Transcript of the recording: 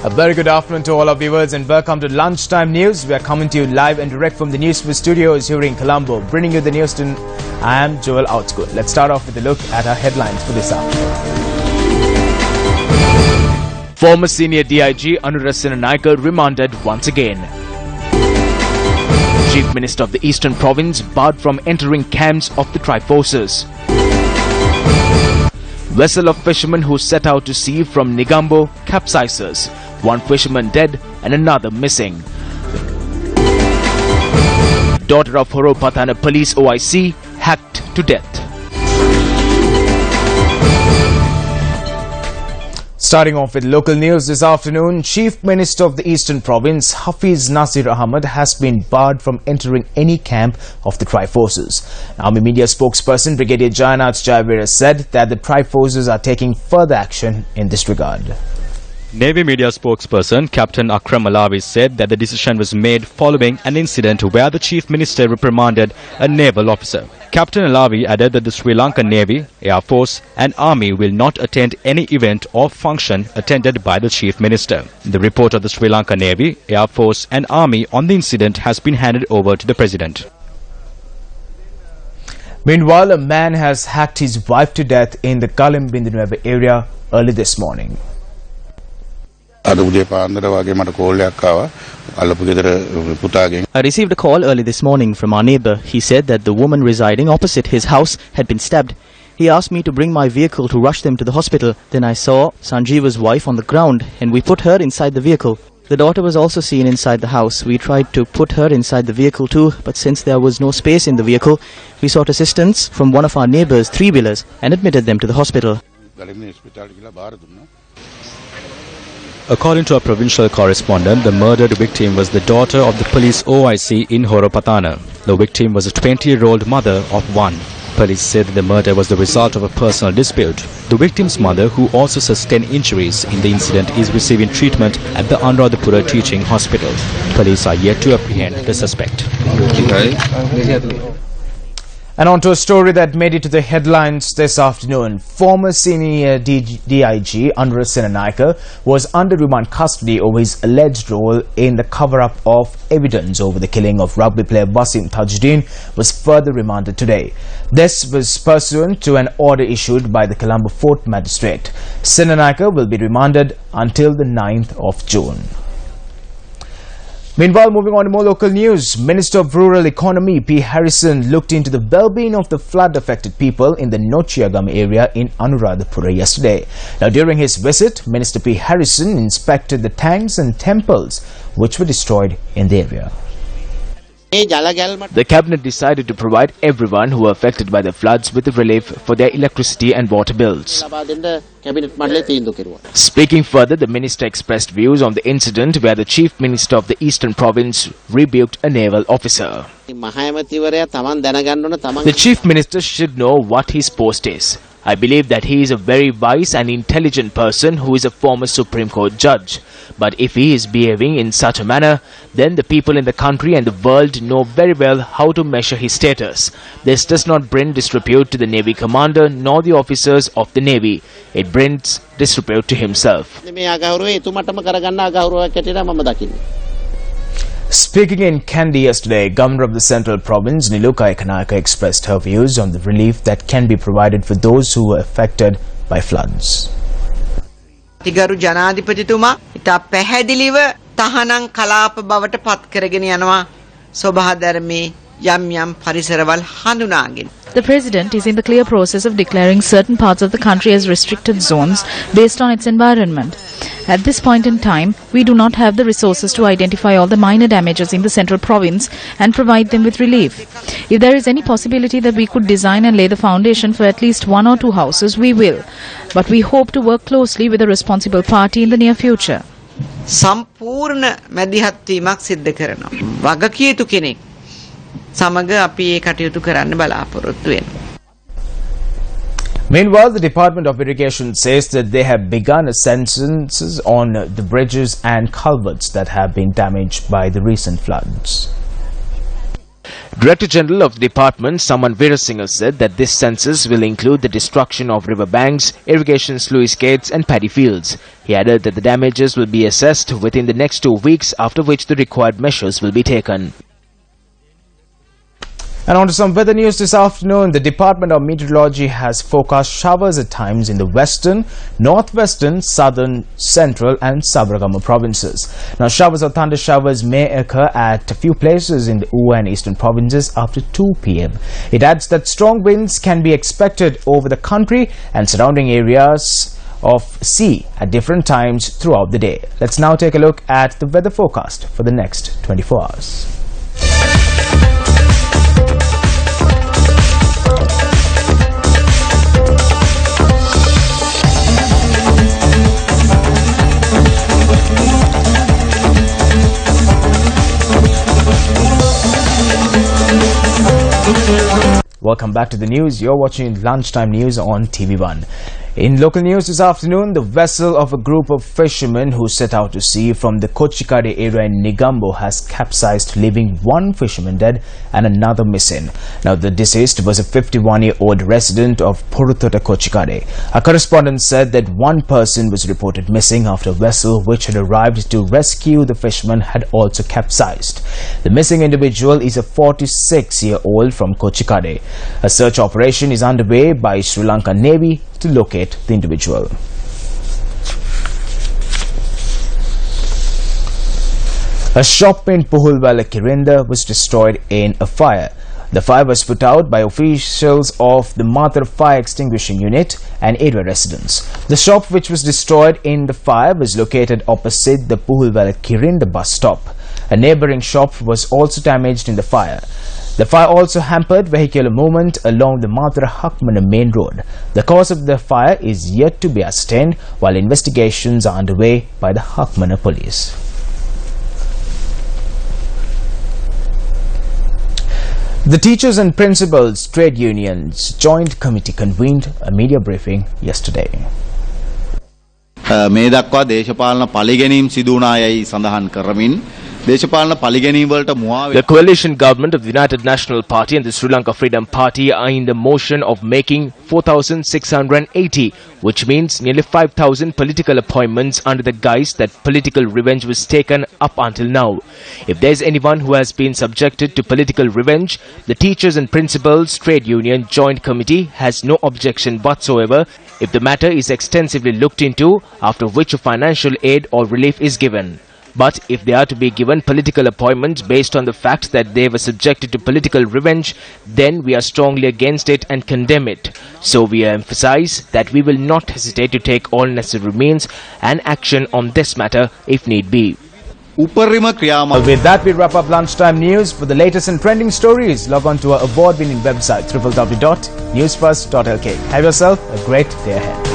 A very good afternoon to all our viewers and welcome to Lunchtime News. We are coming to you live and direct from the Newsfirst studios here in Colombo. Bringing you the news to I am Joel Outsgood. Let's start off with a look at our headlines for this afternoon. Former senior DIG Anurasana Naika remanded once again. Chief Minister of the Eastern Province barred from entering camps of the Triforces. Vessel of fishermen who set out to sea from Negombo capsizes. One fisherman dead and another missing. Daughter of Horopatana Police OIC hacked to death. Starting off with local news this afternoon, Chief Minister of the Eastern Province Hafiz Nasir Ahmad has been barred from entering any camp of the Triforces. Army media spokesperson Brigadier Jayanath Jayavira said that the Triforces are taking further action in this regard. Navy media spokesperson Captain Akram Alawi said that the decision was made following an incident where the Chief Minister reprimanded a naval officer. Captain Alawi added that the Sri Lankan Navy, Air Force and Army will not attend any event or function attended by the Chief Minister. The report of the Sri Lankan Navy, Air Force and Army on the incident has been handed over to the President. Meanwhile, a man has hacked his wife to death in the Kalimbindinueva area early this morning. I received a call early this morning from our neighbor. He said that the woman residing opposite his house had been stabbed. He asked me to bring my vehicle to rush them to the hospital. Then I saw Sanjeeva's wife on the ground and we put her inside the vehicle. The daughter was also seen inside the house. We tried to put her inside the vehicle too, but since there was no space in the vehicle, we sought assistance from one of our neighbors' three-wheelers and admitted them to the hospital. According to our provincial correspondent, the murdered victim was the daughter of the police OIC in Horopatana. The victim was a 20-year-old mother of one. Police said that the murder was the result of a personal dispute. The victim's mother, who also sustained injuries in the incident, is receiving treatment at the Anuradhapura Teaching Hospital. Police are yet to apprehend the suspect. And on to a story that made it to the headlines this afternoon. Former senior DIG Anurasana Naika was under remand custody over his alleged role in the cover-up of evidence over the killing of rugby player Wasim Tajuddin was further remanded today. This was pursuant to an order issued by the Colombo Fort Magistrate. Sena Naika will be remanded until the 9th of June. Meanwhile, moving on to more local news, Minister of Rural Economy P. Harrison looked into the well-being of the flood-affected people in the Nochiagam area in Anuradhapura yesterday. Now, during his visit, Minister P. Harrison inspected the tanks and temples which were destroyed in the area. The cabinet decided to provide everyone who were affected by the floods with relief for their electricity and water bills. Speaking further, the minister expressed views on the incident where the Chief Minister of the Eastern Province rebuked a naval officer. The Chief Minister should know what his post is. I believe that he is a very wise and intelligent person who is a former Supreme Court judge. But if he is behaving in such a manner, then the people in the country and the world know very well how to measure his status. This does not bring disrepute to the Navy commander nor the officers of the Navy. It brings disrepute to himself. Speaking in Kandy yesterday, Governor of the Central Province Niluka Ekanaka expressed her views on the relief that can be provided for those who were affected by floods. ගරු ජනාධිපතිතුමා ඉතා පැහැදිලිව තහනම් කලාප බවට පත් කරගෙන යනවා සෝභාධර්මයේ යම් යම් පරිසරවල් හඳුනාගෙන. The President is in the clear process of declaring certain parts of the country as restricted zones based on its environment. At this point in time, we do not have the resources to identify all the minor damages in the Central Province and provide them with relief. If there is any possibility that we could design and lay the foundation for at least 1 or 2 houses, we will. But we hope to work closely with a responsible party in the near future. සම්පූර්ණ මැදිහත් වීමක් සිද්ධ කරනවා. වගකීතු කෙනෙක් සමග අපි ඒ කටයුතු කරන්න බලාපොරොත්තු වෙනවා. Meanwhile, the Department of Irrigation says that they have begun a census on the bridges and culverts that have been damaged by the recent floods. Director General of the department, Saman Veerasinghe, said that this census will include the destruction of river banks, irrigation sluice gates and paddy fields. He added that the damages will be assessed within the next 2 weeks, after which the required measures will be taken. And on to some weather news this afternoon. The Department of Meteorology has forecast showers at times in the western, northwestern, southern, central and Sabaragamu provinces. Now, showers or thunder showers may occur at a few places in the Uwa and eastern provinces after 2 p.m. It adds that strong winds can be expected over the country and surrounding areas of sea at different times throughout the day. Let's now take a look at the weather forecast for the next 24 hours. Welcome back to the news. You're watching Lunchtime News on TV1. In local news this afternoon, the vessel of a group of fishermen who set out to sea from the Kochikade area in Negombo has capsized, leaving 1 fisherman dead and another missing. Now, the deceased was a 51-year-old resident of Purutota, Kochikade. A correspondent said that 1 person was reported missing after a vessel which had arrived to rescue the fisherman had also capsized. The missing individual is a 46-year-old from Kochikade. A search operation is underway by Sri Lanka Navy to locate the individual. A shop in Puhulwala, Kirinda was destroyed in a fire. The fire was put out by officials of the Mother Fire Extinguishing Unit and area residents. The shop which was destroyed in the fire was located opposite the Puhulwala Kirinda bus stop. A neighbouring shop was also damaged in the fire. The fire also hampered vehicular movement along the Madra Hakmana main road. The cause of the fire is yet to be ascertained, while investigations are underway by the Hakmana police. The Teachers and Principals Trade Unions Joint Committee convened a media briefing yesterday. මේ දක්වා දේශපාලන පලිගැනීම් සිදු වුණායයි සඳහන් කරමින් The coalition government of the United National Party and the Sri Lanka Freedom Party are in the motion of making 4,680, which means nearly 5,000 political appointments under the guise that political revenge was taken up until now. If there is anyone who has been subjected to political revenge, the Teachers and Principals Trade Union Joint Committee has no objection whatsoever if the matter is extensively looked into, after which a financial aid or relief is given. But if they are to be given political appointments based on the fact that they were subjected to political revenge, then we are strongly against it and condemn it. So we emphasize that we will not hesitate to take all necessary means and action on this matter if need be. With that, we wrap up Lunchtime News. For the latest and trending stories, log on to our award-winning website www.newsfirst.lk. Have yourself a great day ahead.